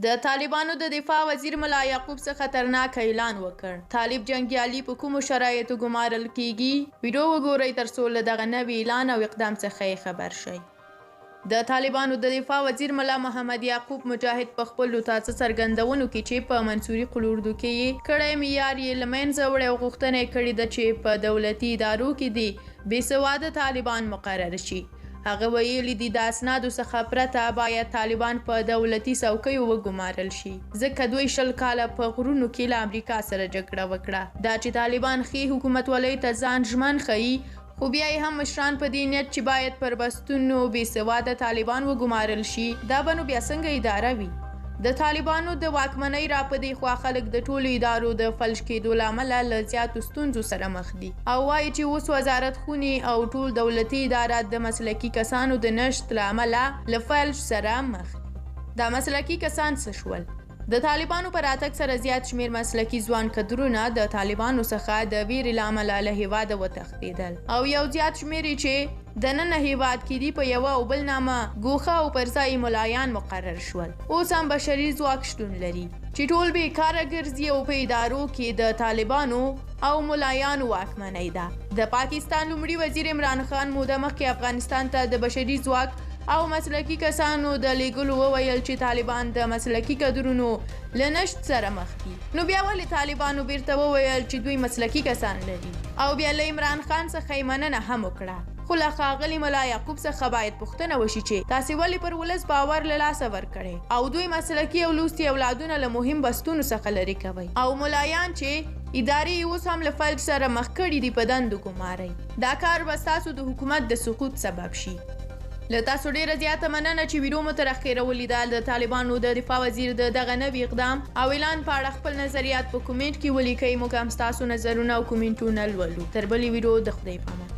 د طالبانو د دفاع وزیر ملا یعقوب څخه خطرناک اعلان وکړ. طالب جنګیالي په کومو شرایطو ګمارل کیږي؟ ویډیو وګورئ ترڅو له دغه نوي اعلان او اقدام څخه خبر شئ. د طالبانو د دفاع وزیر ملا محمد یعقوب مجاهد په خپلو تازه څرګندونو کې چې په منصوري قلوردو کې یې کړی معیار یې له منځه وړی او غوښتنه یې کړې ده چې په دولتي ادارو کې د بېسواده طالبان مقرر شي. هغه ویلي دي د اسنادو څخه پرته باید طالبان په دولتي څوکیو وګمارل شي، ځکه دوی 20 کاله په غرونو کې له امریکا سره جګړه وکړه. دا چې طالبان ښې حکومتولۍ ته ځان ژمن ښیي، خو بیا یې هم مشران په دې نیت چې باید پر بستونو بېسواده طالبان وګمارل شي، دا به نو بیا څنګه اداره وي؟ د طالبانو د واکمنۍ راپدې خوا خلک د ټولو ادارو د فلج کېدو له امله له زیاتو ستونزو سره مخ دي او وایي چې اوس وزارت خونې او ټول دولتي ادارات د مسلکي کسانو د نشت له امله له فلج سره مخ دي. دا مسلکي کسان څه شول؟ د طالبانو په راتګ سره زیات شمیر مسلکي ځوان کدرونه د طالبانو څخه د ویرې له امله له هیواده وتښتېدل او یو زیات شمیر چې دننه هیواد کې دي په یوه او بل نامه ګوښه او پرځایي ملایان مقرر شول. اوس هم بشري ځواک شتون لري چې ټول بېکاره ګرځي او په ادارو کې د طالبانو او ملایانو واکمنۍ ده. د پاکستان لومړي وزیر عمران خان موده مخکې افغانستان ته د بشري ځواک او مسلکي کسانو د لیږلو وویل چې طالبان د مسلکي کدرونو له نشت سره مخ دي. نو بیا ولې طالبانو بیرته وویل چې دوی مسلکي کسان لري او بیا له عمران خان څخه یې مننه هم وکړه؟ خو له ښاغلي ملا یعقوب څخه باید پوښتنه وشي چې تاسې ولې پر ولس باور له لاسه ورکړی او دوی مسلکي او لوستي اولادونه له مهم بستونو څخه لرې کوئ او ملایان چې ادارې اوس هم له فلج سره مخ کړي دي په دندو ګمارئ. دا کار به ستاسو د حکومت د سقوط سبب شي. له تاسو ډیره زیاته مننه چې ویډیو مو تر اخره ولیدل. د طالبانو د دفاع وزیر د دغه نوي اقدام او اعلان په اړه خپل نظریات په کومنټ کې ولیکئ. موږ هم ستاسو نظرونه او کومنټونه لولو. تر بلې ویډیو د خدای په امان.